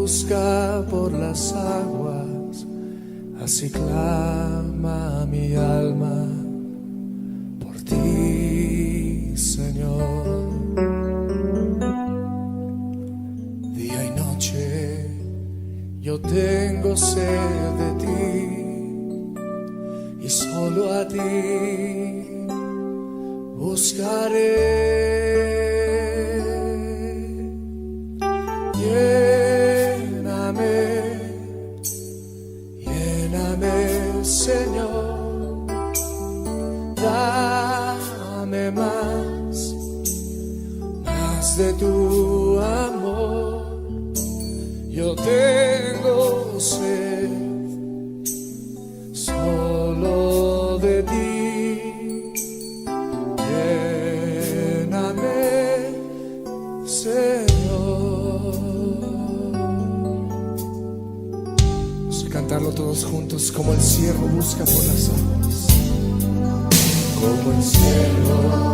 busca por las aguas, así clama mi alma por ti, Señor. Día y noche yo tengo sed de ti, y solo a ti buscaré. Lléname, Señor, dame más de tu amor. Yo tengo sed solo de ti. Lléname, Señor. Vamos a cantarlo todos juntos. Como el ciervo busca por las aguas, como el ciervo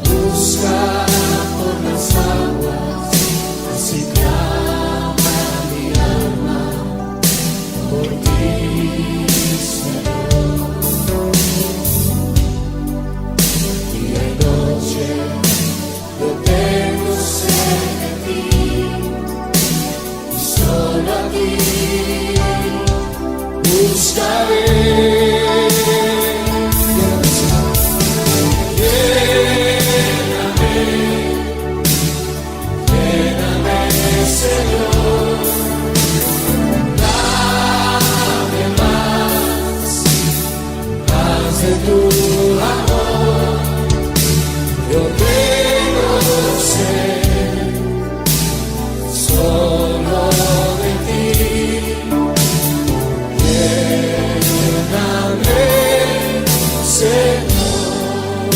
busca por las aguas, así clama mi alma por ti, Señor. Día y noche yo tengo sed de ti, y solo a ti buscaré. Tu amor, yo tengo sed solo de ti. Lléname, Señor.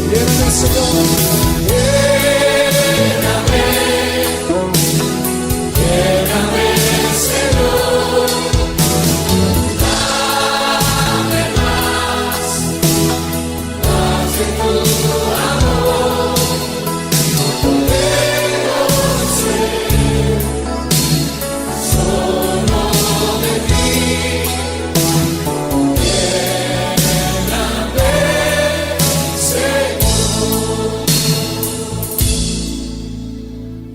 Lléname, Señor. Lléname, lléname, Señor.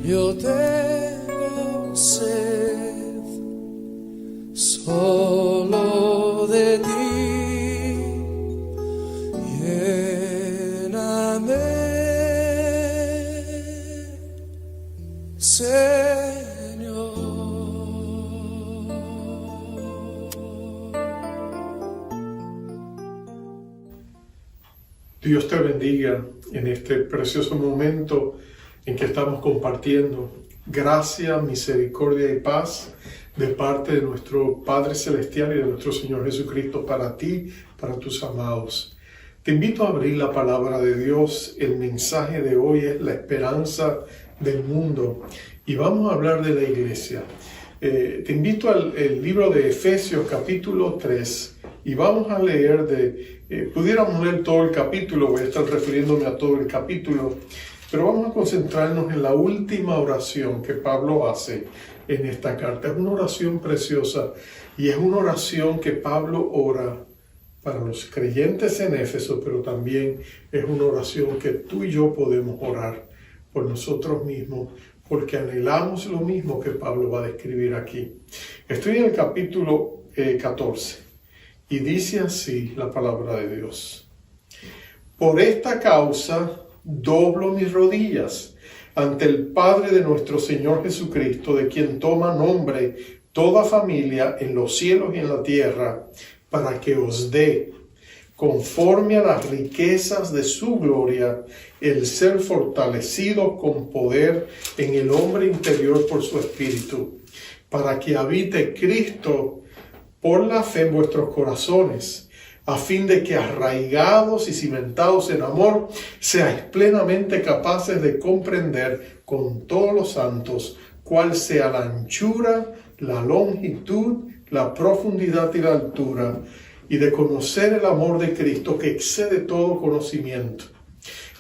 Yo tengo sed solo de ti. Lléname, Señor. Dios te bendiga en este precioso momento en que estamos compartiendo gracia, misericordia y paz de parte de nuestro Padre Celestial y de nuestro Señor Jesucristo para ti, para tus amados. Te invito a abrir la palabra de Dios. El mensaje de hoy es la esperanza del mundo y vamos a hablar de la iglesia. Te invito al libro de Efesios capítulo 3 y vamos a leer pudiéramos leer todo el capítulo, voy a estar refiriéndome a todo el capítulo, pero vamos a concentrarnos en la última oración que Pablo hace en esta carta. Es una oración preciosa y es una oración que Pablo ora para los creyentes en Éfeso, pero también es una oración que tú y yo podemos orar por nosotros mismos, porque anhelamos lo mismo que Pablo va a describir aquí. Estoy en el capítulo 14 y dice así la palabra de Dios. Por esta causa doblo mis rodillas ante el Padre de nuestro Señor Jesucristo, de quien toma nombre toda familia en los cielos y en la tierra, para que os dé, conforme a las riquezas de su gloria, el ser fortalecido con poder en el hombre interior por su Espíritu, para que habite Cristo por la fe en vuestros corazones, a fin de que arraigados y cimentados en amor, seáis plenamente capaces de comprender con todos los santos cuál sea la anchura, la longitud, la profundidad y la altura, y de conocer el amor de Cristo que excede todo conocimiento,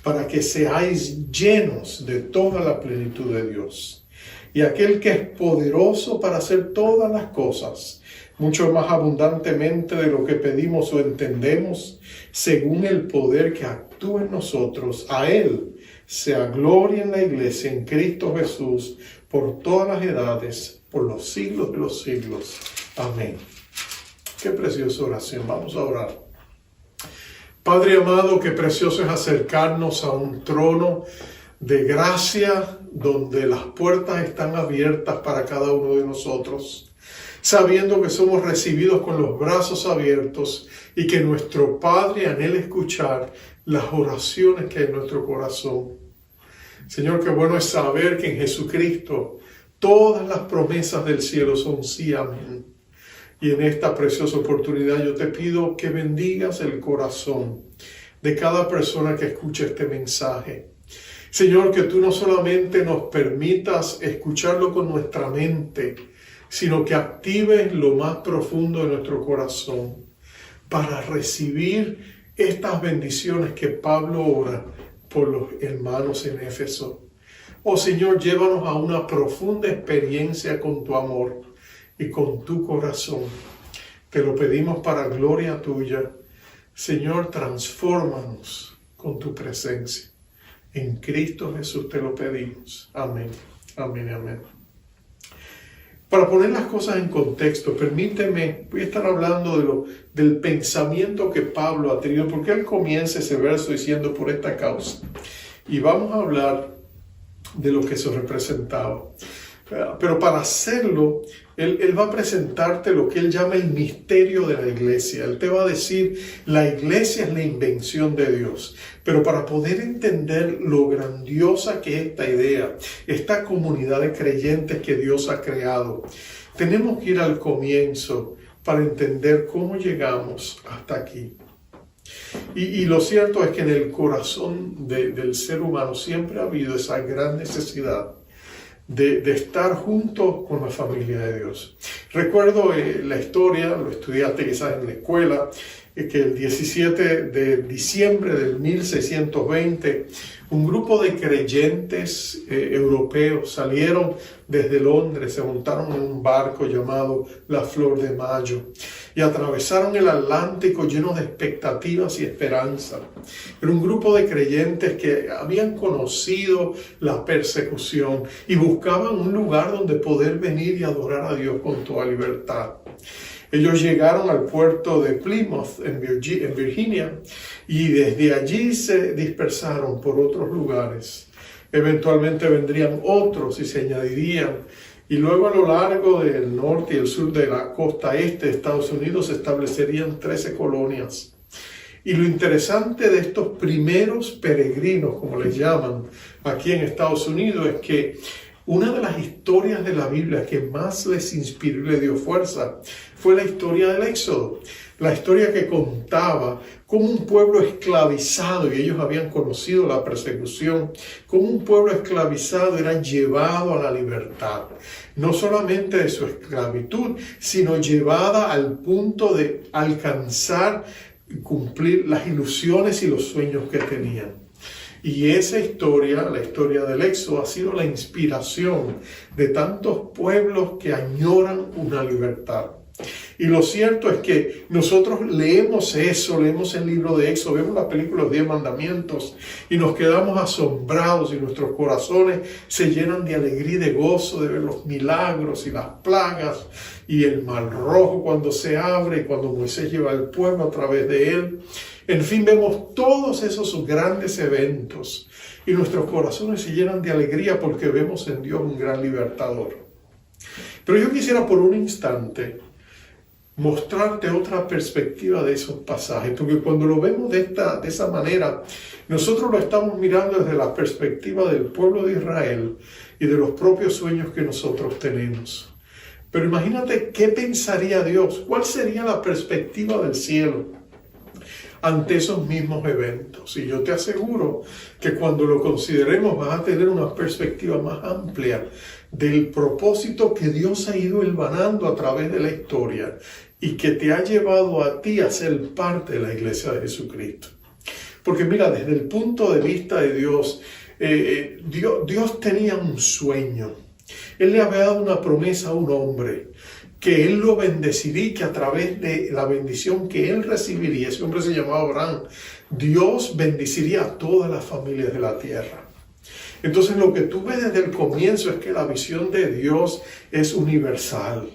para que seáis llenos de toda la plenitud de Dios. Y aquel que es poderoso para hacer todas las cosas, mucho más abundantemente de lo que pedimos o entendemos, según el poder que actúa en nosotros, a Él sea gloria en la Iglesia, en Cristo Jesús, por todas las edades, por los siglos de los siglos. Amén. Qué preciosa oración. Vamos a orar. Padre amado, qué precioso es acercarnos a un trono de gracia donde las puertas están abiertas para cada uno de nosotros, sabiendo que somos recibidos con los brazos abiertos y que nuestro Padre anhela escuchar las oraciones que hay en nuestro corazón. Señor, qué bueno es saber que en Jesucristo todas las promesas del cielo son sí, amén. Y en esta preciosa oportunidad yo te pido que bendigas el corazón de cada persona que escuche este mensaje. Señor, que tú no solamente nos permitas escucharlo con nuestra mente, sino que actives lo más profundo de nuestro corazón para recibir estas bendiciones que Pablo ora por los hermanos en Éfeso. Oh Señor, llévanos a una profunda experiencia con tu amor y con tu corazón. Te lo pedimos para gloria tuya. Señor, transfórmanos con tu presencia. En Cristo Jesús te lo pedimos. Amén. Amén, amén. Para poner las cosas en contexto, permíteme, voy a estar hablando del pensamiento que Pablo ha tenido, porque él comienza ese verso diciendo por esta causa. Y vamos a hablar de lo que eso representaba. Pero para hacerlo, él va a presentarte lo que él llama el misterio de la iglesia. Él te va a decir, la iglesia es la invención de Dios. Pero para poder entender lo grandiosa que es esta idea, esta comunidad de creyentes que Dios ha creado, tenemos que ir al comienzo para entender cómo llegamos hasta aquí. Y lo cierto es que en el corazón del ser humano siempre ha habido esa gran necesidad de estar juntos con la familia de Dios. Recuerdo la historia, lo estudiaste quizás en la escuela, que el 17 de diciembre del 1620, un grupo de creyentes europeos salieron desde Londres, se montaron en un barco llamado La Flor de Mayo y atravesaron el Atlántico lleno de expectativas y esperanza. Era un grupo de creyentes que habían conocido la persecución y buscaban un lugar donde poder venir y adorar a Dios con toda libertad. Ellos llegaron al puerto de Plymouth, en Virginia, y desde allí se dispersaron por otros lugares. Eventualmente vendrían otros y se añadirían. Y luego a lo largo del norte y el sur de la costa este de Estados Unidos se establecerían 13 colonias. Y lo interesante de estos primeros peregrinos, como les llaman aquí en Estados Unidos, es que una de las historias de la Biblia que más les inspiró y les dio fuerza fue la historia del Éxodo. La historia que contaba cómo un pueblo esclavizado, y ellos habían conocido la persecución, cómo un pueblo esclavizado era llevado a la libertad. No solamente de su esclavitud, sino llevada al punto de alcanzar y cumplir las ilusiones y los sueños que tenían. Y esa historia, la historia del Éxodo, ha sido la inspiración de tantos pueblos que añoran una libertad. Y lo cierto es que nosotros leemos eso, leemos el libro de Éxodo, vemos la película Los 10 Mandamientos y nos quedamos asombrados y nuestros corazones se llenan de alegría y de gozo de ver los milagros y las plagas y el Mar Rojo cuando se abre y cuando Moisés lleva al pueblo a través de él. En fin, vemos todos esos grandes eventos y nuestros corazones se llenan de alegría porque vemos en Dios un gran libertador. Pero yo quisiera por un instante mostrarte otra perspectiva de esos pasajes, porque cuando lo vemos de esa manera, nosotros lo estamos mirando desde la perspectiva del pueblo de Israel y de los propios sueños que nosotros tenemos. Pero imagínate qué pensaría Dios, cuál sería la perspectiva del cielo ante esos mismos eventos. Y yo te aseguro que cuando lo consideremos vas a tener una perspectiva más amplia del propósito que Dios ha ido hilvanando a través de la historia y que te ha llevado a ti a ser parte de la iglesia de Jesucristo. Porque mira, desde el punto de vista de Dios, Dios tenía un sueño. Él le había dado una promesa a un hombre, que él lo bendeciría y que a través de la bendición que él recibiría, ese hombre se llamaba Abraham, Dios bendeciría a todas las familias de la tierra. Entonces lo que tú ves desde el comienzo es que la visión de Dios es universal.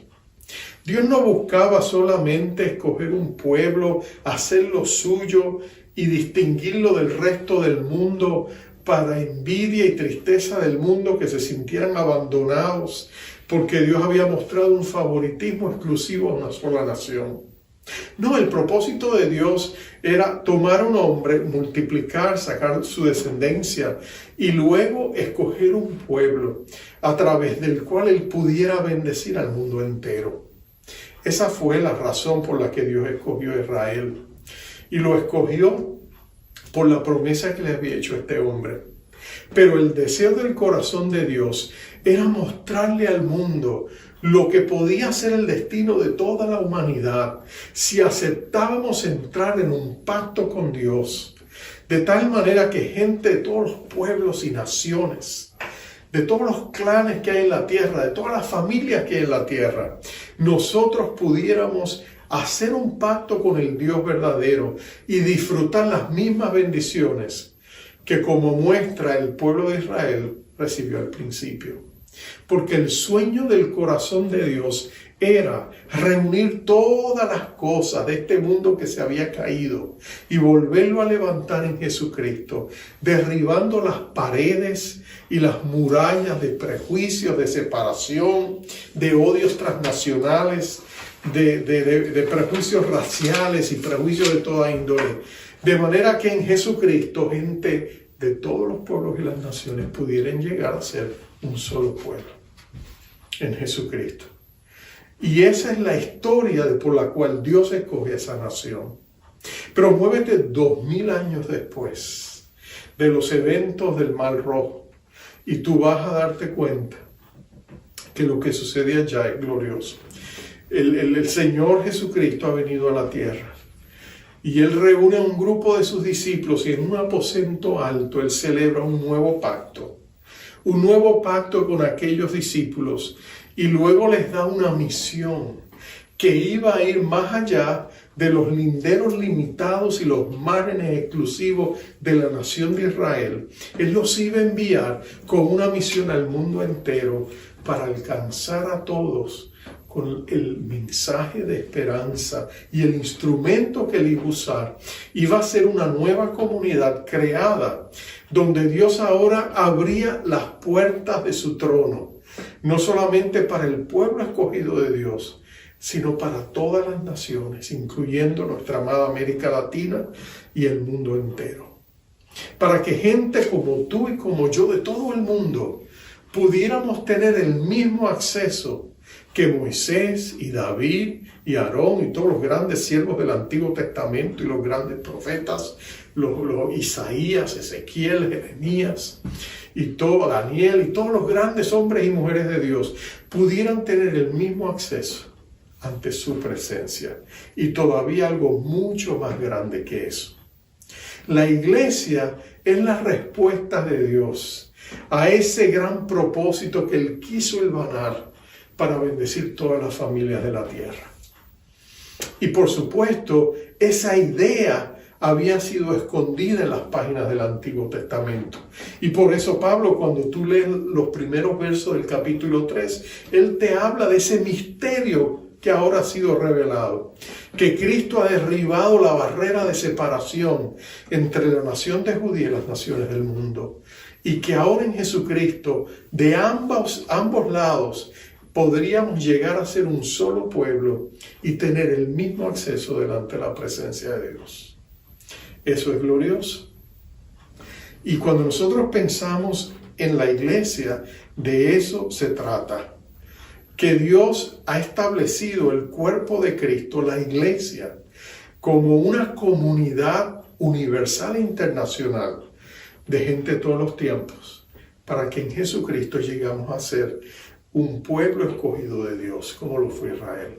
Dios no buscaba solamente escoger un pueblo, hacerlo suyo y distinguirlo del resto del mundo para envidia y tristeza del mundo, que se sintieran abandonados porque Dios había mostrado un favoritismo exclusivo a una sola nación. No, el propósito de Dios era tomar un hombre, multiplicar, sacar su descendencia y luego escoger un pueblo a través del cual él pudiera bendecir al mundo entero. Esa fue la razón por la que Dios escogió a Israel. Y lo escogió por la promesa que le había hecho a este hombre. Pero el deseo del corazón de Dios era mostrarle al mundo lo que podía ser el destino de toda la humanidad si aceptábamos entrar en un pacto con Dios, de tal manera que gente de todos los pueblos y naciones, de todos los clanes que hay en la tierra, de todas las familias que hay en la tierra, nosotros pudiéramos hacer un pacto con el Dios verdadero y disfrutar las mismas bendiciones que, como muestra, el pueblo de Israel recibió al principio. Porque el sueño del corazón de Dios era reunir todas las cosas de este mundo que se había caído y volverlo a levantar en Jesucristo, derribando las paredes y las murallas de prejuicios, de separación, de odios transnacionales, de prejuicios raciales y prejuicios de toda índole. De manera que en Jesucristo gente de todos los pueblos y las naciones pudieran llegar a ser un solo pueblo en Jesucristo. Y esa es la historia por la cual Dios escoge a esa nación. Pero muévete 2000 años después de los eventos del Mar Rojo y tú vas a darte cuenta que lo que sucede allá es glorioso. El Señor Jesucristo ha venido a la tierra y Él reúne a un grupo de sus discípulos y en un aposento alto Él celebra un nuevo pacto con aquellos discípulos y luego les da una misión que iba a ir más allá de los linderos limitados y los márgenes exclusivos de la nación de Israel. Él los iba a enviar con una misión al mundo entero para alcanzar a todos con el mensaje de esperanza y el instrumento que él iba a usar. Iba a ser una nueva comunidad creada donde Dios ahora abría las puertas de su trono, no solamente para el pueblo escogido de Dios, sino para todas las naciones, incluyendo nuestra amada América Latina y el mundo entero. Para que gente como tú y como yo de todo el mundo pudiéramos tener el mismo acceso que Moisés y David y Aarón y todos los grandes siervos del Antiguo Testamento y los grandes profetas, los Isaías, Ezequiel, Jeremías y todo Daniel y todos los grandes hombres y mujeres de Dios pudieran tener el mismo acceso ante su presencia y todavía algo mucho más grande que eso. La iglesia es la respuesta de Dios a ese gran propósito que Él quiso hilvanar para bendecir todas las familias de la tierra. Y por supuesto, esa idea había sido escondida en las páginas del Antiguo Testamento. Y por eso Pablo, cuando tú lees los primeros versos del capítulo 3, él te habla de ese misterio que ahora ha sido revelado. Que Cristo ha derribado la barrera de separación entre la nación de Judía y las naciones del mundo. Y que ahora en Jesucristo, de ambos lados, podríamos llegar a ser un solo pueblo y tener el mismo acceso delante de la presencia de Dios. Eso es glorioso. Y cuando nosotros pensamos en la iglesia, de eso se trata. Que Dios ha establecido el cuerpo de Cristo, la iglesia, como una comunidad universal e internacional de gente de todos los tiempos, para que en Jesucristo llegamos a ser un pueblo escogido de Dios, como lo fue Israel.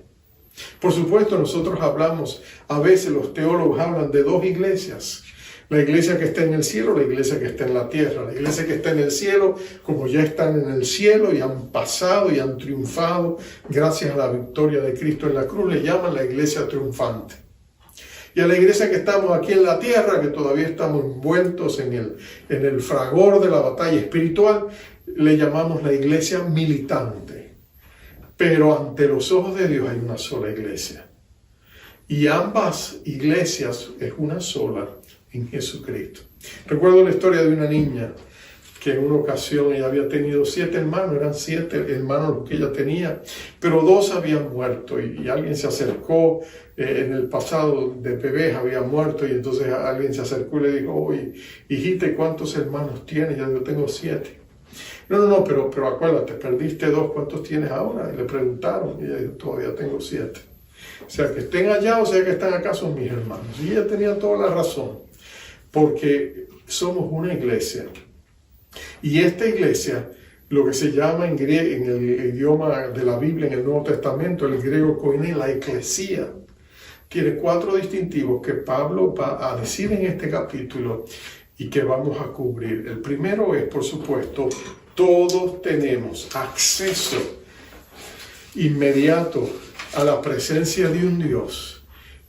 Por supuesto, nosotros hablamos, a veces los teólogos hablan de dos iglesias, La iglesia que está en el cielo, la iglesia que está en la tierra. La iglesia que está en el cielo, como ya están en el cielo y han pasado y han triunfado gracias a la victoria de Cristo en la cruz, le llaman la iglesia triunfante. Y a la iglesia que estamos aquí en la tierra, que todavía estamos envueltos en el fragor de la batalla espiritual, le llamamos la iglesia militante. Pero ante los ojos de Dios hay una sola iglesia. Y ambas iglesias es una sola en Jesucristo. Recuerdo la historia de una niña que en una ocasión ella había tenido 7 hermanos, eran 7 hermanos los que ella tenía, pero 2 habían muerto y alguien se acercó, en el pasado de bebés había muerto y entonces alguien se acercó y le dijo, oye, hijita, ¿cuántos hermanos tienes? Yo tengo 7. No, pero acuérdate, perdiste 2, ¿cuántos tienes ahora? Y le preguntaron y ella dijo, todavía tengo 7. O sea, que estén allá o sea que están acá son mis hermanos. Y ella tenía toda la razón, porque somos una iglesia. Y esta iglesia, lo que se llama en el idioma de la Biblia, en el Nuevo Testamento, el griego koiné, la eclesía, tiene 4 distintivos que Pablo va a decir en este capítulo y que vamos a cubrir. El primero es, por supuesto, todos tenemos acceso inmediato a la presencia de un Dios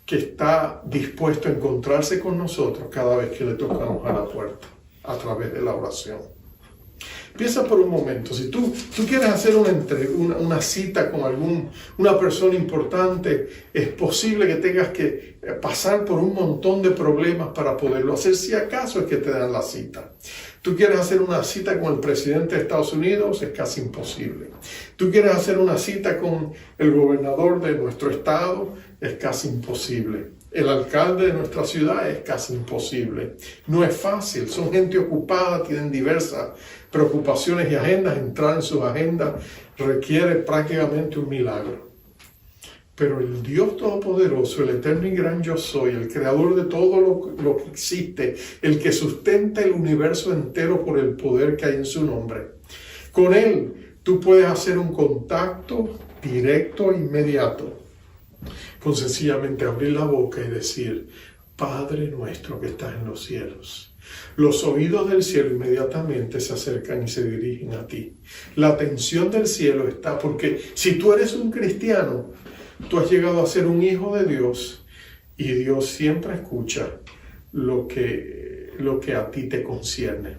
que está dispuesto a encontrarse con nosotros cada vez que le tocamos a la puerta a través de la oración. Piensa por un momento, si tú quieres hacer una cita con una persona importante, es posible que tengas que pasar por un montón de problemas para poderlo hacer, si acaso es que te dan la cita. Tú quieres hacer una cita con el presidente de Estados Unidos, es casi imposible. Tú quieres hacer una cita con el gobernador de nuestro estado, es casi imposible. El alcalde de nuestra ciudad es casi imposible. No es fácil, son gente ocupada, tienen diversas preocupaciones y agendas. Entrar en sus agendas requiere prácticamente un milagro. Pero el Dios Todopoderoso, el eterno y gran yo soy, el creador de todo lo que existe, el que sustenta el universo entero por el poder que hay en su nombre, con Él tú puedes hacer un contacto directo e inmediato, con sencillamente abrir la boca y decir, Padre nuestro que estás en los cielos. Los oídos del cielo inmediatamente se acercan y se dirigen a ti. La atención del cielo está, porque si tú eres un cristiano, tú has llegado a ser un hijo de Dios y Dios siempre escucha lo que a ti te concierne.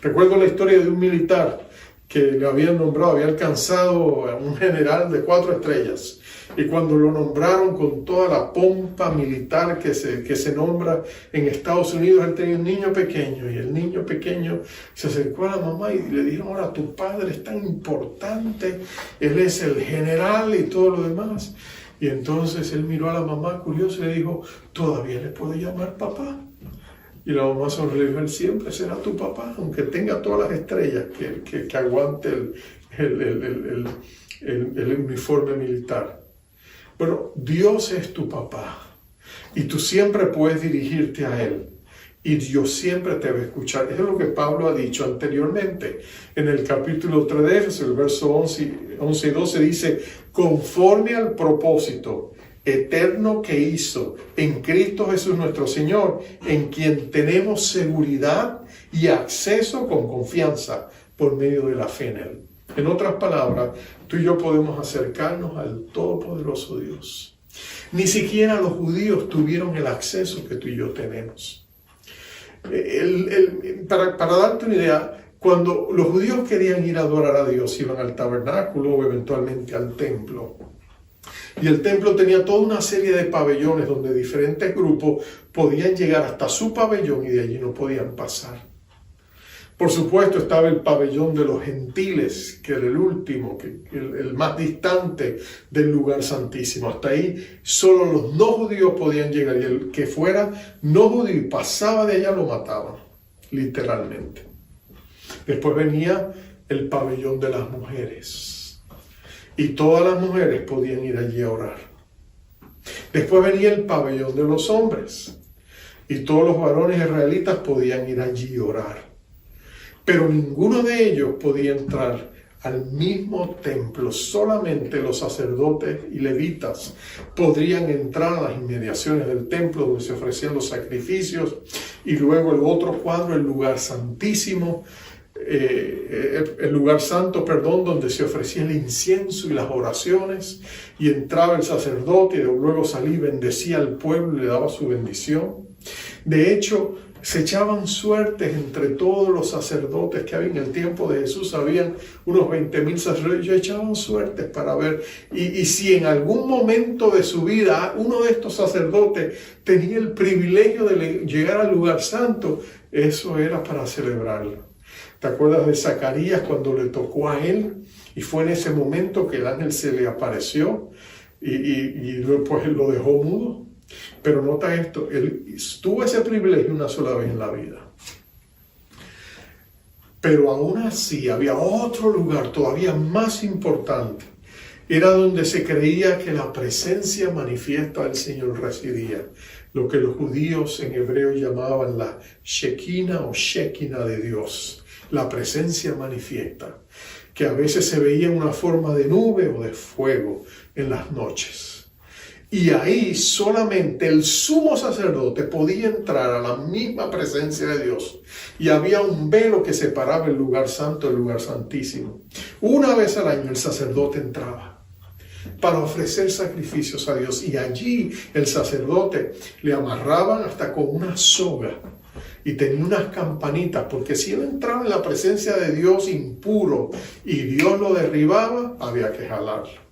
Recuerdo la historia de un militar que le habían nombrado, había alcanzado a un general de 4 estrellas. Y cuando lo nombraron con toda la pompa militar que se nombra en Estados Unidos, él tenía un niño pequeño y el niño pequeño se acercó a la mamá y le dijeron, ahora tu padre es tan importante, él es el general y todo lo demás. Y entonces él miró a la mamá curioso y le dijo, ¿todavía le puedo llamar papá? Y la mamá sonrió y dijo, él siempre será tu papá, aunque tenga todas las estrellas que aguante el uniforme militar. Pero Dios es tu papá y tú siempre puedes dirigirte a Él y Dios siempre te va a escuchar. Eso es lo que Pablo ha dicho anteriormente. En el capítulo 3 de Efesios, el verso 11 y 12 dice, conforme al propósito eterno que hizo en Cristo Jesús nuestro Señor, en quien tenemos seguridad y acceso con confianza por medio de la fe en Él. En otras palabras, tú y yo podemos acercarnos al Todopoderoso Dios. Ni siquiera los judíos tuvieron el acceso que tú y yo tenemos. Para darte una idea, cuando los judíos querían ir a adorar a Dios, iban al tabernáculo o eventualmente al templo. Y el templo tenía toda una serie de pabellones donde diferentes grupos podían llegar hasta su pabellón y de allí no podían pasar. Por supuesto estaba el pabellón de los gentiles, que era el último, el más distante del lugar santísimo. Hasta ahí solo los no judíos podían llegar y el que fuera no judío y pasaba de allá lo mataban, literalmente. Después venía el pabellón de las mujeres y todas las mujeres podían ir allí a orar. Después venía el pabellón de los hombres y todos los varones israelitas podían ir allí a orar. Pero ninguno de ellos podía entrar al mismo templo. Solamente los sacerdotes y levitas podrían entrar a las inmediaciones del templo donde se ofrecían los sacrificios, y luego el otro cuadro, el lugar santísimo, el lugar santo, donde se ofrecía el incienso y las oraciones, y entraba el sacerdote y luego salía y bendecía al pueblo y le daba su bendición. De hecho, se echaban suertes entre todos los sacerdotes que había en el tiempo de Jesús. Habían unos 20,000 sacerdotes, ellos echaban suertes para ver, y si en algún momento de su vida uno de estos sacerdotes tenía el privilegio de llegar al lugar santo, eso era para celebrarlo. ¿Te acuerdas de Zacarías cuando le tocó a él? Y fue en ese momento que el ángel se le apareció y pues lo dejó mudo. Pero nota esto, él tuvo ese privilegio una sola vez en la vida. Pero aún así había otro lugar todavía más importante. Era donde se creía que la presencia manifiesta del Señor residía. Lo que los judíos en hebreo llamaban la Shekinah o Shekinah de Dios. La presencia manifiesta, que a veces se veía en una forma de nube o de fuego en las noches. Y ahí solamente el sumo sacerdote podía entrar a la misma presencia de Dios. Y había un velo que separaba el lugar santo del lugar santísimo. Una vez al año el sacerdote entraba para ofrecer sacrificios a Dios. Y allí el sacerdote le amarraban hasta con una soga. Y tenía unas campanitas, porque si él entraba en la presencia de Dios impuro y Dios lo derribaba, había que jalarlo.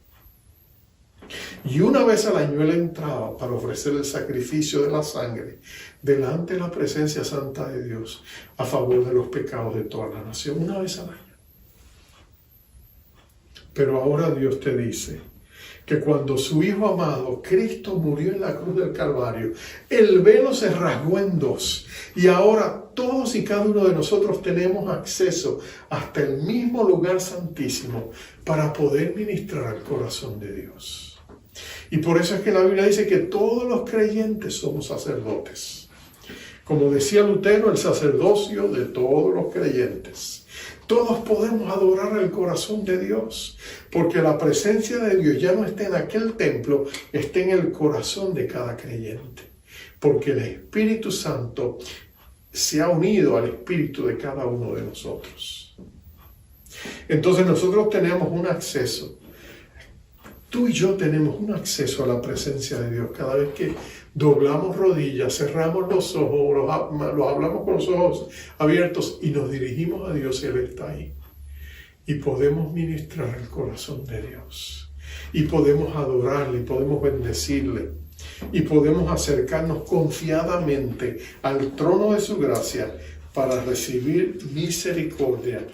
Y una vez al año él entraba para ofrecer el sacrificio de la sangre delante de la presencia santa de Dios a favor de los pecados de toda la nación. Una vez al año. Pero ahora Dios te dice que cuando su Hijo amado, Cristo, murió en la cruz del Calvario, el velo se rasgó en dos. Y ahora todos y cada uno de nosotros tenemos acceso hasta el mismo lugar santísimo para poder ministrar al corazón de Dios. Y por eso es que la Biblia dice que todos los creyentes somos sacerdotes. Como decía Lutero, el sacerdocio de todos los creyentes. Todos podemos adorar el corazón de Dios, porque la presencia de Dios ya no está en aquel templo, está en el corazón de cada creyente. Porque el Espíritu Santo se ha unido al espíritu de cada uno de nosotros. Entonces nosotros tenemos un acceso. Tú y yo tenemos un acceso a la presencia de Dios cada vez que doblamos rodillas, cerramos los ojos, los hablamos con los ojos abiertos y nos dirigimos a Dios y Él está ahí. Y podemos ministrar el corazón de Dios. Y podemos adorarle, y podemos bendecirle. Y podemos acercarnos confiadamente al trono de su gracia para recibir misericordia,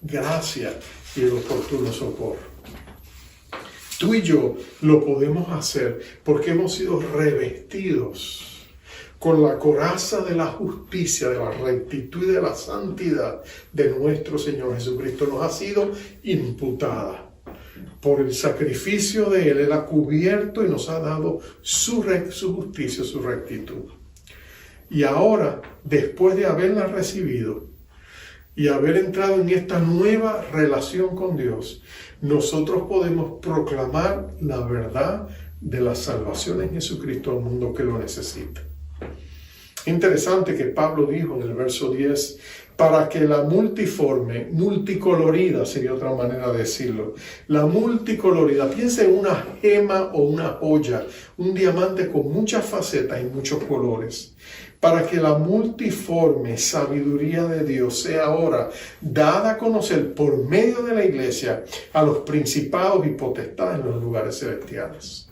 gracia y el oportuno socorro. Tú y yo lo podemos hacer porque hemos sido revestidos con la coraza de la justicia, de la rectitud y de la santidad de nuestro Señor Jesucristo. Nos ha sido imputada por el sacrificio de Él. Él ha cubierto y nos ha dado su justicia, su rectitud. Y ahora, después de haberla recibido y haber entrado en esta nueva relación con Dios, nosotros podemos proclamar la verdad de la salvación en Jesucristo al mundo que lo necesita. Interesante que Pablo dijo en el verso 10, para que la multicolorida sería otra manera de decirlo, la multicolorida, piensa en una gema o una joya, un diamante con muchas facetas y muchos colores, para que la multiforme sabiduría de Dios sea ahora dada a conocer por medio de la iglesia a los principados y potestades en los lugares celestiales.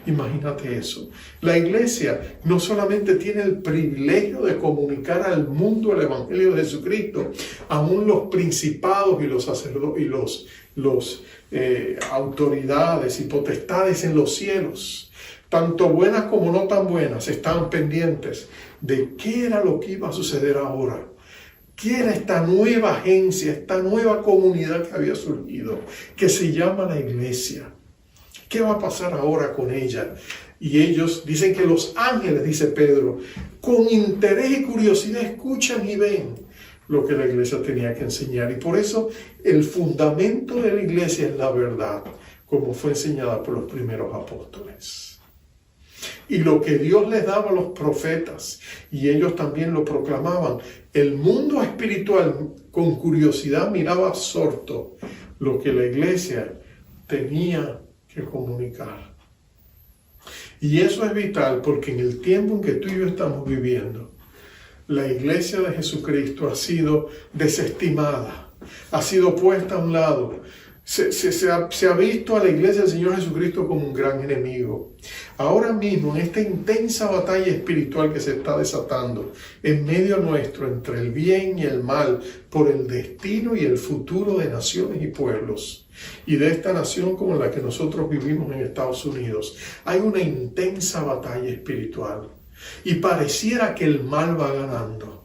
Imagínate eso. La iglesia no solamente tiene el privilegio de comunicar al mundo el evangelio de Jesucristo, aún los principados y los sacerdotes y los autoridades y potestades en los cielos, tanto buenas como no tan buenas, estaban pendientes de qué era lo que iba a suceder ahora. ¿Qué era esta nueva agencia, esta nueva comunidad que había surgido, que se llama la iglesia? ¿Qué va a pasar ahora con ella? Y ellos dicen que los ángeles, dice Pedro, con interés y curiosidad escuchan y ven lo que la iglesia tenía que enseñar. Y por eso el fundamento de la iglesia es la verdad, como fue enseñada por los primeros apóstoles. Y lo que Dios les daba a los profetas, y ellos también lo proclamaban, el mundo espiritual con curiosidad miraba absorto lo que la iglesia tenía que comunicar. Y eso es vital porque en el tiempo en que tú y yo estamos viviendo, la iglesia de Jesucristo ha sido desestimada, ha sido puesta a un lado. Se ha visto a la iglesia del Señor Jesucristo como un gran enemigo. Ahora mismo, en esta intensa batalla espiritual que se está desatando en medio nuestro, entre el bien y el mal, por el destino y el futuro de naciones y pueblos, y de esta nación como la que nosotros vivimos en Estados Unidos, hay una intensa batalla espiritual. Y pareciera que el mal va ganando.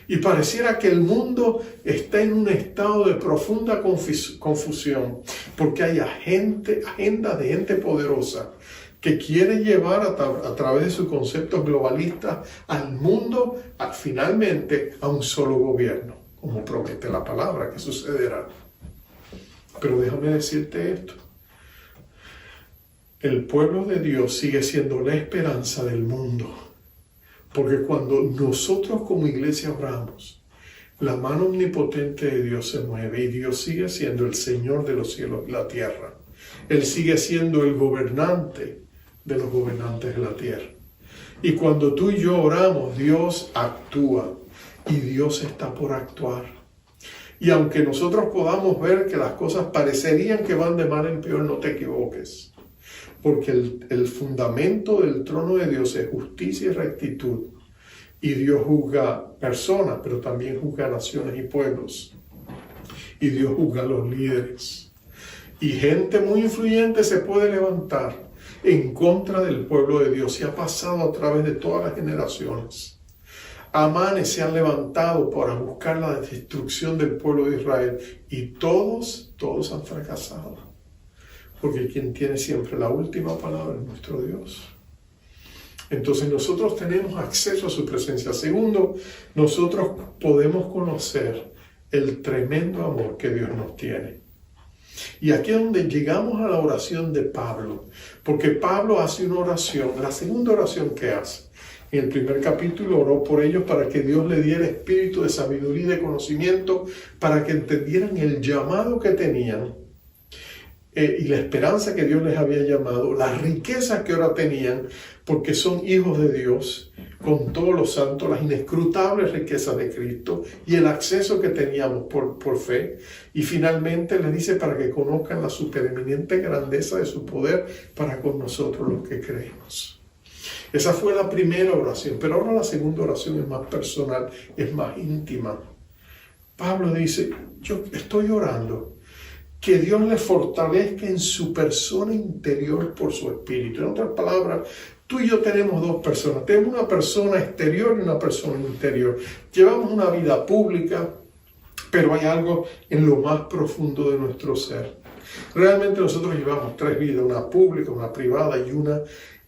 Y pareciera que el mundo está en un estado de profunda confusión, porque hay agenda de gente poderosa que quiere llevar a través de sus conceptos globalistas al mundo finalmente a un solo gobierno, como promete la palabra que sucederá. Pero déjame decirte esto. El pueblo de Dios sigue siendo la esperanza del mundo. Porque cuando nosotros como iglesia oramos, la mano omnipotente de Dios se mueve y Dios sigue siendo el Señor de los cielos y la tierra. Él sigue siendo el gobernante de los gobernantes de la tierra. Y cuando tú y yo oramos, Dios actúa y Dios está por actuar. Y aunque nosotros podamos ver que las cosas parecerían que van de mal en peor, no te equivoques. Porque el fundamento del trono de Dios es justicia y rectitud. Y Dios juzga personas, pero también juzga naciones y pueblos. Y Dios juzga a los líderes. Y gente muy influyente se puede levantar en contra del pueblo de Dios. Y ha pasado a través de todas las generaciones. Amanes se han levantado para buscar la destrucción del pueblo de Israel. Y todos han fracasado. Porque quien tiene siempre la última palabra es nuestro Dios. Entonces nosotros tenemos acceso a su presencia. Segundo, nosotros podemos conocer el tremendo amor que Dios nos tiene. Y aquí es donde llegamos a la oración de Pablo. Porque Pablo hace una oración, la segunda oración que hace. En el primer capítulo oró por ellos para que Dios le diera espíritu de sabiduría y de conocimiento, para que entendieran el llamado que tenían. Y la esperanza que Dios les había llamado, las riquezas que ahora tenían, porque son hijos de Dios, con todos los santos, las inescrutables riquezas de Cristo y el acceso que teníamos por fe. Y finalmente les dice para que conozcan la supereminente grandeza de su poder para con nosotros los que creemos. Esa fue la primera oración, pero ahora la segunda oración es más personal, es más íntima. Pablo dice, yo estoy orando que Dios le fortalezca en su persona interior por su espíritu. En otras palabras, tú y yo tenemos dos personas. Tenemos una persona exterior y una persona interior. Llevamos una vida pública, pero hay algo en lo más profundo de nuestro ser. Realmente nosotros llevamos tres vidas, una pública, una privada y una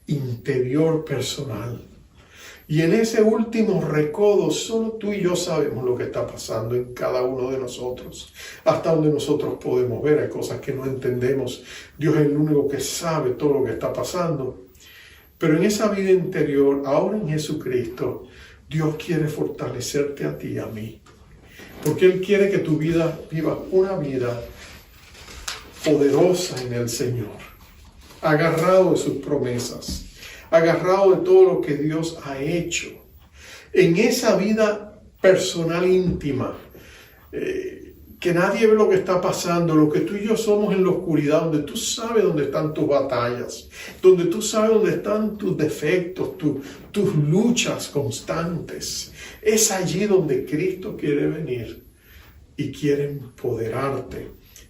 interior personal. Y en ese último recodo, solo tú y yo sabemos lo que está pasando en cada uno de nosotros. Hasta donde nosotros podemos ver, hay cosas que no entendemos. Dios es el único que sabe todo lo que está pasando. Pero en esa vida interior, ahora en Jesucristo, Dios quiere fortalecerte a ti y a mí. Porque Él quiere que tu vida vivas una vida poderosa en el Señor. Agarrado de sus promesas. Agarrado de todo lo que Dios ha hecho. En esa vida personal íntima, que nadie ve lo que está pasando, lo que tú y yo somos en la oscuridad, donde tú sabes dónde están tus batallas, donde tú sabes dónde están tus defectos, tus luchas constantes. Es allí donde Cristo quiere venir y quiere empoderarte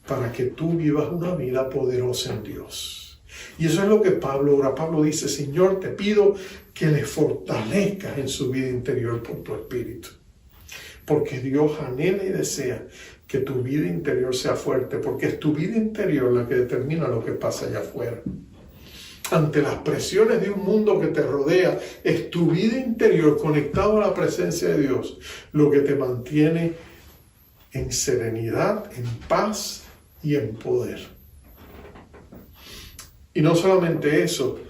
para que tú vivas una vida poderosa en Dios. Y eso es lo que Pablo ora. Pablo dice, Señor, te pido que le fortalezcas en su vida interior por tu espíritu. Porque Dios anhela y desea que tu vida interior sea fuerte, porque es tu vida interior la que determina lo que pasa allá afuera. ante las presiones de un mundo que te rodea, es tu vida interior conectado a la presencia de Dios lo que te mantiene en serenidad, en paz y en poder. Y no solamente eso,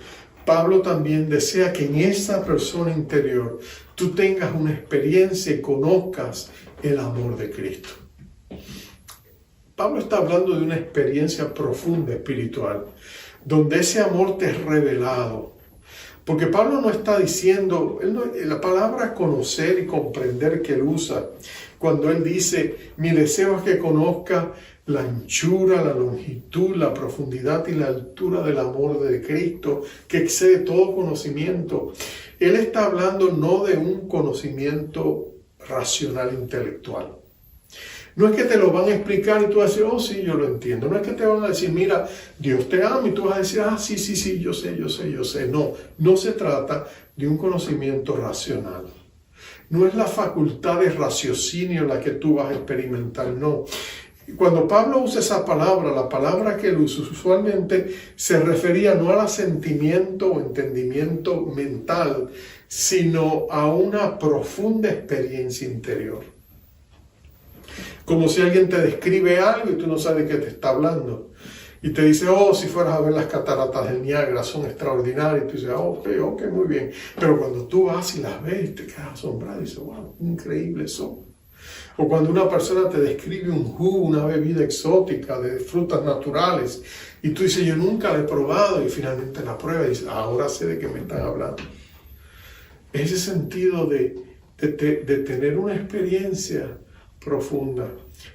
Pablo también desea que en esa persona interior tú tengas una experiencia y conozcas el amor de Cristo. Pablo está hablando de una experiencia profunda espiritual, donde ese amor te es revelado. Porque Pablo no está diciendo, la palabra conocer y comprender que él usa, cuando él dice, mi deseo es que conozca la anchura, la longitud, la profundidad y la altura del amor de Cristo, que excede todo conocimiento. Él está hablando no de un conocimiento racional intelectual. No es que te lo van a explicar y tú vas a decir, oh sí, yo lo entiendo. No es que te van a decir, mira, Dios te ama y tú vas a decir, ah, sí, yo sé. No, no se trata de un conocimiento racional. No es la facultad de raciocinio la que tú vas a experimentar, no. Cuando Pablo usa esa palabra, la palabra que él usa usualmente se refería no al asentimiento o entendimiento mental, sino a una profunda experiencia interior. Como si alguien te describe algo y tú no sabes de qué te está hablando. Y te dice, oh, si fueras a ver las cataratas del Niágara, son extraordinarias. Y tú dices, ok, muy bien. Pero cuando tú vas y las ves, te quedas asombrado y dices, wow, increíbles son. O cuando una persona te describe un jugo, una bebida exótica de frutas naturales, y tú dices, yo nunca la he probado, y finalmente la pruebas y dices, ahora sé de qué me están hablando. Ese sentido de tener una experiencia profunda,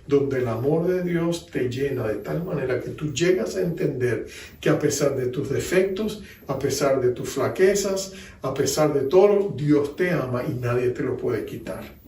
donde el amor de Dios te llena de tal manera que tú llegas a entender que a pesar de tus defectos, a pesar de tus flaquezas, a pesar de todo, Dios te ama y nadie te lo puede quitar.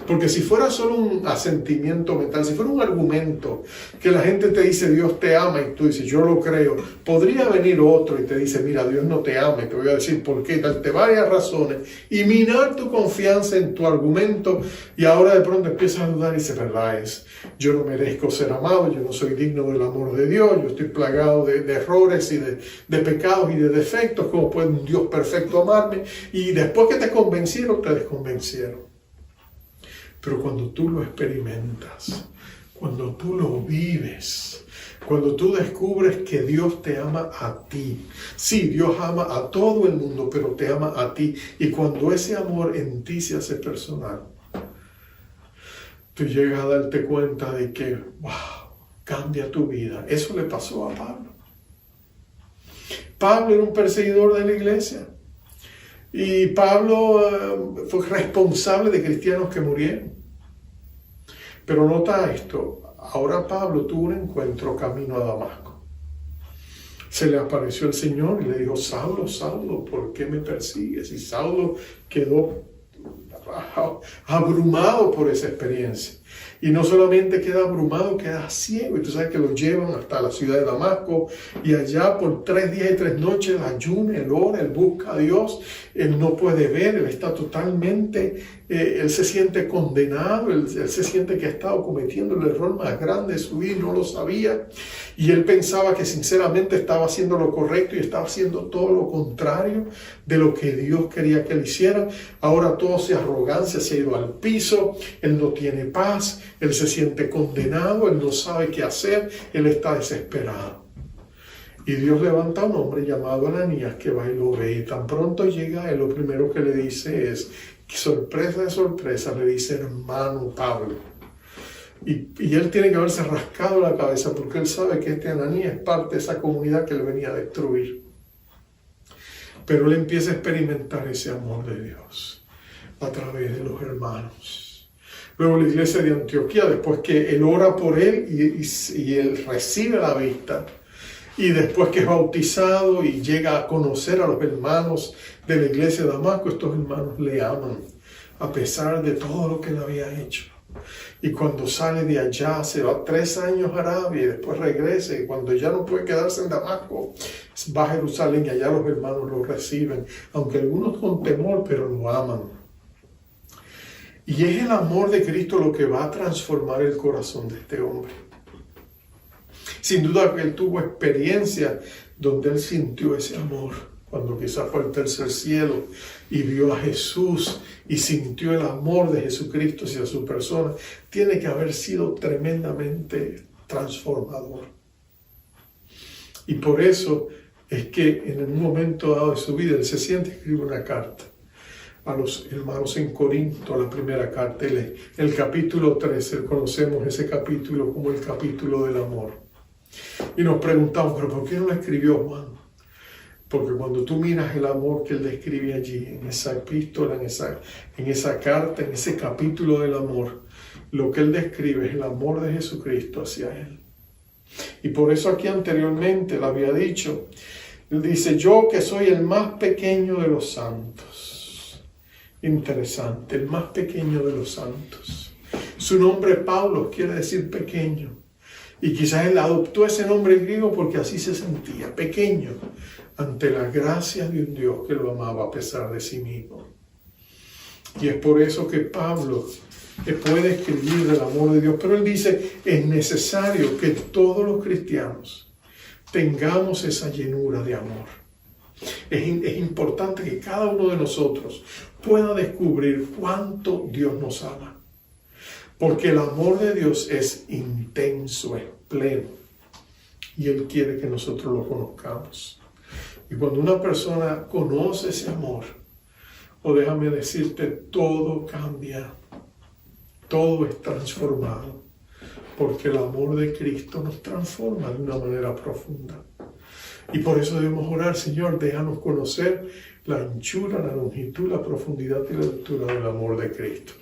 Porque si fuera solo un asentimiento mental, si fuera un argumento que la gente te dice Dios te ama y tú dices yo lo creo, podría venir otro y te dice mira Dios no te ama y te voy a decir por qué, darte varias razones y minar tu confianza en tu argumento y ahora de pronto empiezas a dudar y dices verdad es, yo no merezco ser amado, yo no soy digno del amor de Dios, yo estoy plagado de errores y de pecados y de defectos, ¿cómo puede un Dios perfecto amarme? Y después que te convencieron, te desconvencieron. Pero cuando tú lo experimentas, cuando tú lo vives, cuando tú descubres que Dios te ama a ti. Sí, Dios ama a todo el mundo, pero te ama a ti. Y cuando ese amor en ti se hace personal, tú llegas a darte cuenta de que, wow, cambia tu vida. Eso le pasó a Pablo. Pablo era un perseguidor de la iglesia. Y Pablo fue responsable de cristianos que murieron. Pero nota esto, ahora Pablo tuvo un encuentro camino a Damasco. Se le apareció el Señor y le dijo, Saulo, Saulo, ¿por qué me persigues? Y Saulo quedó abrumado por esa experiencia. Y no solamente queda abrumado, queda ciego. Y tú sabes que lo llevan hasta la ciudad de Damasco. Y allá por 3 días y 3 noches, él ayuna, él ora, él busca a Dios. Él no puede ver, él está totalmente, él se siente condenado. Él se siente que ha estado cometiendo el error más grande de su vida y no lo sabía. Y él pensaba que sinceramente estaba haciendo lo correcto y estaba haciendo todo lo contrario de lo que Dios quería que él hiciera. Ahora toda su arrogancia se ha ido al piso. Él no tiene paz. Él se siente condenado, él no sabe qué hacer, él está desesperado. Y Dios levanta a un hombre llamado Ananías que va y lo ve. Y tan pronto llega él, lo primero que le dice es, sorpresa de sorpresa, le dice hermano Pablo. Y él tiene que haberse rascado la cabeza porque él sabe que este Ananías es parte de esa comunidad que él venía a destruir. Pero él empieza a experimentar ese amor de Dios a través de los hermanos. Luego la iglesia de Antioquía, después que él ora por él y él recibe la vista, y después que es bautizado y llega a conocer a los hermanos de la iglesia de Damasco, estos hermanos le aman, a pesar de todo lo que él había hecho. Y cuando sale de allá, se va 3 años a Arabia y después regresa, y cuando ya no puede quedarse en Damasco, va a Jerusalén y allá los hermanos lo reciben, aunque algunos con temor, pero lo aman. Y es el amor de Cristo lo que va a transformar el corazón de este hombre. Sin duda que él tuvo experiencia donde él sintió ese amor, cuando quizás fue al tercer cielo y vio a Jesús y sintió el amor de Jesucristo hacia su persona. Tiene que haber sido tremendamente transformador. Y por eso es que en un momento dado de su vida él se siente y escribe una carta a los hermanos en Corinto, la primera carta, el capítulo 13, conocemos ese capítulo como el capítulo del amor. Y nos preguntamos, ¿pero por qué no lo escribió Juan? Porque cuando tú miras el amor que él describe allí, en esa epístola, en esa carta, en ese capítulo del amor, lo que él describe es el amor de Jesucristo hacia él. Y por eso aquí anteriormente le había dicho, él dice, yo que soy el más pequeño de los santos. Interesante, el más pequeño de los santos. Su nombre Pablo quiere decir pequeño. Y quizás él adoptó ese nombre griego porque así se sentía, pequeño, ante la gracia de un Dios que lo amaba a pesar de sí mismo. Y es por eso que Pablo puede escribir del amor de Dios. Pero él dice, es necesario que todos los cristianos tengamos esa llenura de amor. Es importante que cada uno de nosotros pueda descubrir cuánto Dios nos ama. Porque el amor de Dios es intenso, es pleno. Y Él quiere que nosotros lo conozcamos. Y cuando una persona conoce ese amor, o déjame decirte, todo cambia. Todo es transformado. Porque el amor de Cristo nos transforma de una manera profunda. Y por eso debemos orar, Señor, déjanos conocer la anchura, la longitud, la profundidad y la altura del amor de Cristo.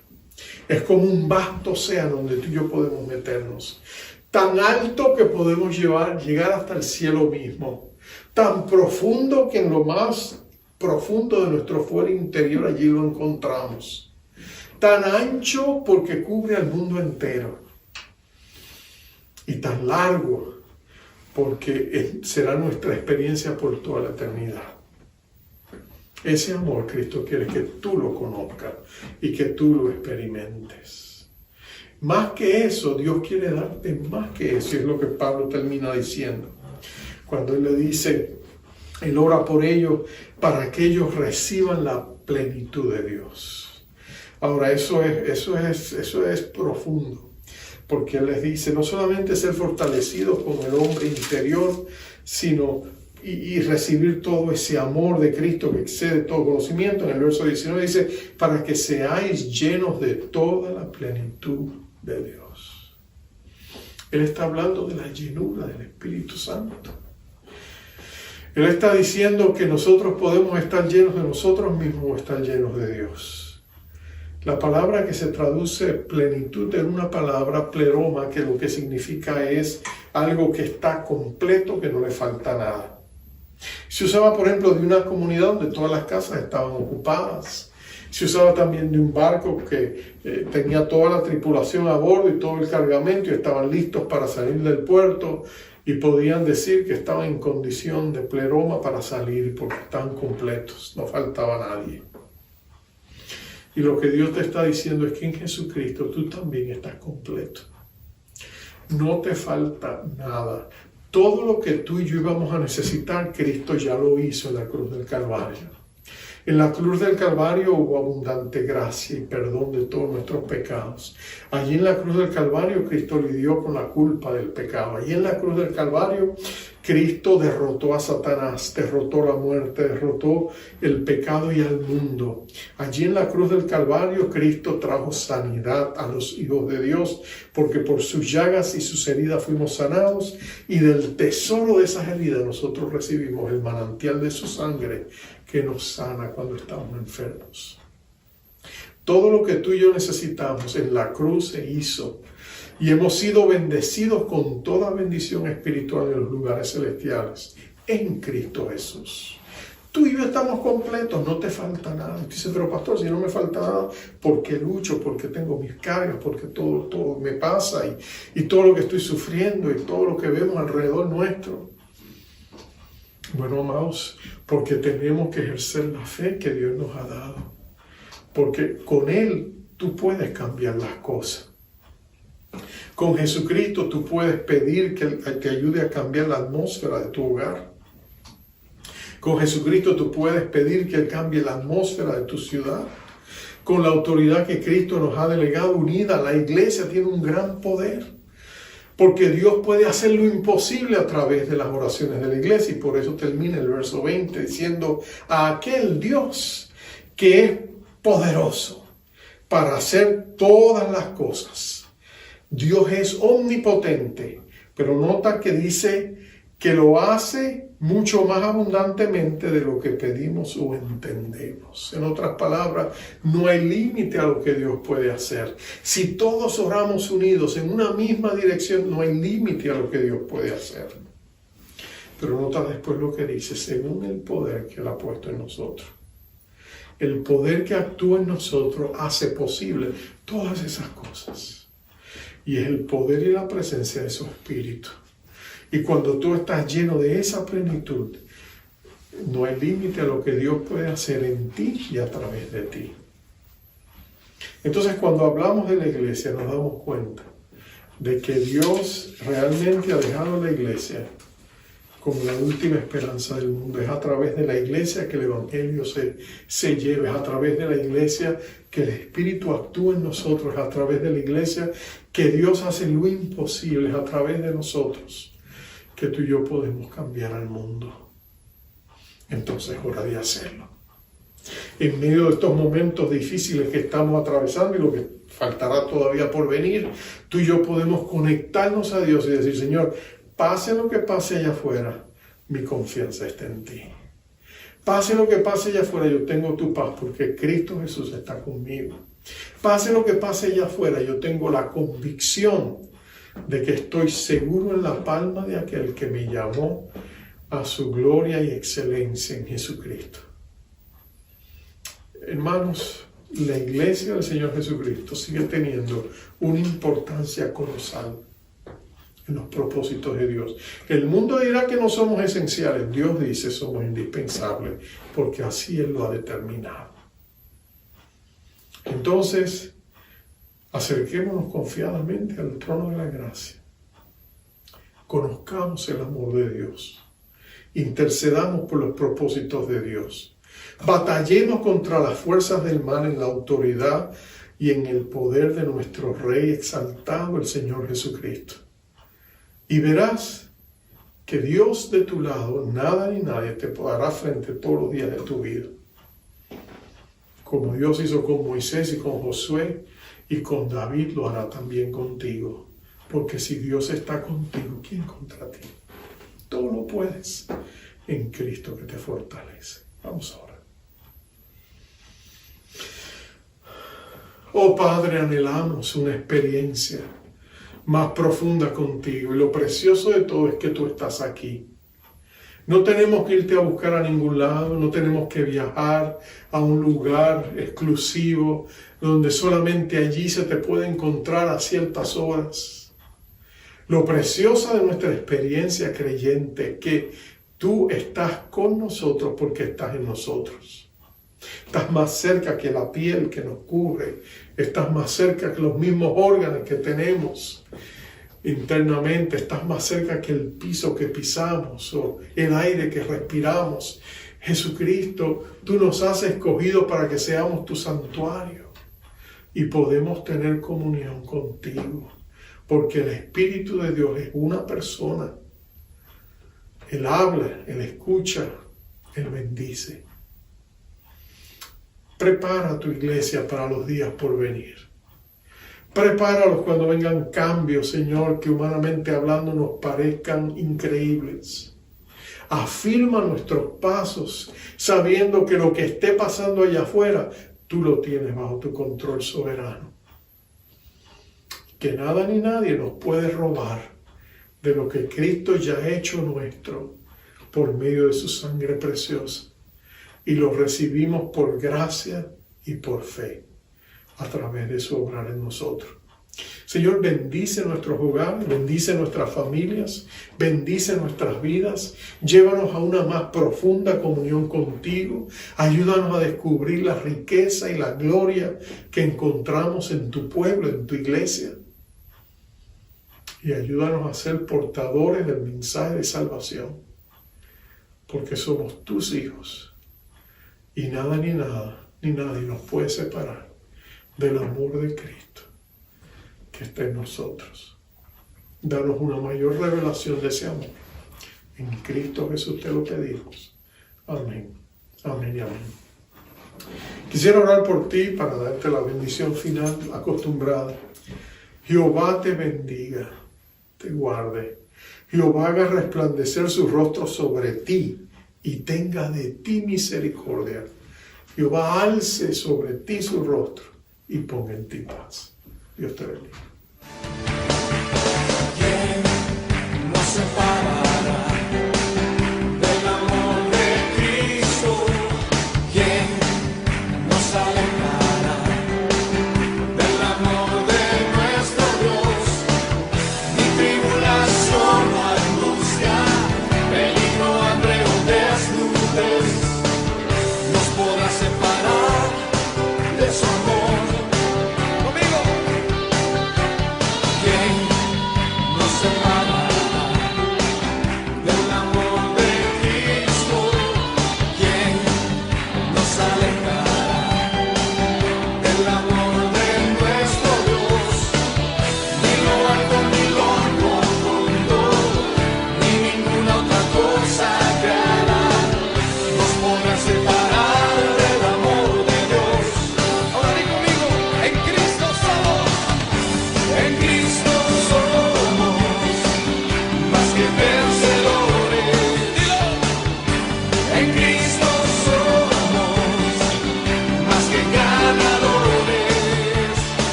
Es como un vasto océano donde tú y yo podemos meternos. Tan alto que podemos llegar hasta el cielo mismo. Tan profundo que en lo más profundo de nuestro fuero interior allí lo encontramos. Tan ancho porque cubre al mundo entero. Y tan largo porque será nuestra experiencia por toda la eternidad. Ese amor Cristo quiere que tú lo conozcas y que tú lo experimentes. Más que eso, Dios quiere darte más que eso, y es lo que Pablo termina diciendo. Cuando él le dice, él ora por ellos para que ellos reciban la plenitud de Dios. Ahora, eso es profundo, porque él les dice, no solamente ser fortalecidos con el hombre interior, sino y recibir todo ese amor de Cristo que excede todo conocimiento. En el verso 19 dice, para que seáis llenos de toda la plenitud de Dios. Él está hablando de la llenura del Espíritu Santo. Él está diciendo que nosotros podemos estar llenos de nosotros mismos o estar llenos de Dios. La palabra que se traduce plenitud es una palabra pleroma, que lo que significa es algo que está completo, que no le falta nada. Se usaba, por ejemplo, de una comunidad donde todas las casas estaban ocupadas. Se usaba también de un barco que tenía toda la tripulación a bordo y todo el cargamento y estaban listos para salir del puerto y podían decir que estaban en condición de pleroma para salir porque estaban completos, no faltaba nadie. Y lo que Dios te está diciendo es que en Jesucristo tú también estás completo. No te falta nada. Todo lo que tú y yo íbamos a necesitar, Cristo ya lo hizo en la cruz del Calvario. En la cruz del Calvario hubo abundante gracia y perdón de todos nuestros pecados. Allí en la cruz del Calvario Cristo lidió con la culpa del pecado. Allí en la cruz del Calvario Cristo derrotó a Satanás, derrotó la muerte, derrotó el pecado y al mundo. Allí en la cruz del Calvario Cristo trajo sanidad a los hijos de Dios, porque por sus llagas y sus heridas fuimos sanados, y del tesoro de esas heridas nosotros recibimos el manantial de su sangre que nos sana cuando estamos enfermos. Todo lo que tú y yo necesitamos en la cruz se hizo. Y hemos sido bendecidos con toda bendición espiritual en los lugares celestiales en Cristo Jesús. Tú y yo estamos completos, no te falta nada. Y tú dices, pero pastor, si no me falta nada, ¿por qué lucho? Porque tengo mis cargas, porque todo me pasa y todo lo que estoy sufriendo y todo lo que vemos alrededor nuestro. Bueno, amados, porque tenemos que ejercer la fe que Dios nos ha dado. Porque con Él tú puedes cambiar las cosas. Con Jesucristo tú puedes pedir que te ayude a cambiar la atmósfera de tu hogar. Con Jesucristo tú puedes pedir que Él cambie la atmósfera de tu ciudad. Con la autoridad que Cristo nos ha delegado unida, la iglesia tiene un gran poder. Porque Dios puede hacer lo imposible a través de las oraciones de la iglesia. Y por eso termina el verso 20 diciendo: a aquel Dios que es poderoso para hacer todas las cosas. Dios es omnipotente, pero nota que dice que lo hace mucho más abundantemente de lo que pedimos o entendemos. En otras palabras, no hay límite a lo que Dios puede hacer. Si todos oramos unidos en una misma dirección, no hay límite a lo que Dios puede hacer. Pero nota después lo que dice: según el poder que Él ha puesto en nosotros. El poder que actúa en nosotros hace posible todas esas cosas. Y es el poder y la presencia de su Espíritu. Y cuando tú estás lleno de esa plenitud, no hay límite a lo que Dios puede hacer en ti y a través de ti. Entonces, cuando hablamos de la iglesia, nos damos cuenta de que Dios realmente ha dejado la iglesia como la última esperanza del mundo. Es a través de la iglesia que el Evangelio se lleva. Es a través de la iglesia que el Espíritu actúa en nosotros. Es a través de la iglesia que Dios hace lo imposible. Es a través de nosotros que tú y yo podemos cambiar al mundo. Entonces es hora de hacerlo. En medio de estos momentos difíciles que estamos atravesando y lo que faltará todavía por venir, tú y yo podemos conectarnos a Dios y decir: Señor, pase lo que pase allá afuera, mi confianza está en ti. Pase lo que pase allá afuera, yo tengo tu paz porque Cristo Jesús está conmigo. Pase lo que pase allá afuera, yo tengo la convicción de que estoy seguro en la palma de aquel que me llamó a su gloria y excelencia en Jesucristo. Hermanos, la iglesia del Señor Jesucristo sigue teniendo una importancia colosal en los propósitos de Dios. El mundo dirá que no somos esenciales. Dios dice somos indispensables porque así Él lo ha determinado. Entonces, acerquémonos confiadamente al trono de la gracia. Conozcamos el amor de Dios. Intercedamos por los propósitos de Dios. Batallemos contra las fuerzas del mal en la autoridad y en el poder de nuestro Rey exaltado, el Señor Jesucristo. Y verás que Dios de tu lado, nada ni nadie te hará frente todos los días de tu vida. Como Dios hizo con Moisés y con Josué, y con David lo hará también contigo. Porque si Dios está contigo, ¿quién contra ti? Todo lo puedes en Cristo que te fortalece. Vamos ahora. Oh Padre, anhelamos una experiencia más profunda contigo. Y lo precioso de todo es que tú estás aquí. No tenemos que irte a buscar a ningún lado, no tenemos que viajar a un lugar exclusivo donde solamente allí se te puede encontrar a ciertas horas. Lo precioso de nuestra experiencia creyente es que tú estás con nosotros porque estás en nosotros. Estás más cerca que la piel que nos cubre, estás más cerca que los mismos órganos que tenemos. Internamente estás más cerca que el piso que pisamos o el aire que respiramos. Jesucristo, tú nos has escogido para que seamos tu santuario y podemos tener comunión contigo, porque el Espíritu de Dios es una persona. Él habla, Él escucha, Él bendice. Prepara tu iglesia para los días por venir. Prepáralos cuando vengan cambios, Señor, que humanamente hablando nos parezcan increíbles. Afirma nuestros pasos, sabiendo que lo que esté pasando allá afuera, tú lo tienes bajo tu control soberano. Que nada ni nadie nos puede robar de lo que Cristo ya ha hecho nuestro por medio de su sangre preciosa. Y lo recibimos por gracia y por fe, a través de su obrar en nosotros. Señor, bendice nuestros hogares, bendice nuestras familias, bendice nuestras vidas, llévanos a una más profunda comunión contigo, ayúdanos a descubrir la riqueza y la gloria que encontramos en tu pueblo, en tu iglesia. y ayúdanos a ser portadores del mensaje de salvación, porque somos tus hijos y nada ni nadie nos puede separar del amor de Cristo que está en nosotros. Danos una mayor revelación de ese amor. En Cristo Jesús te lo pedimos. Amén. Amén y amén. Quisiera orar por ti para darte la bendición final acostumbrada. Jehová te bendiga, te guarde. Jehová haga resplandecer su rostro sobre ti y tenga de ti misericordia. Jehová alce sobre ti su rostro y ponga en ti paz. Dios te bendiga. ¿Quién nos separa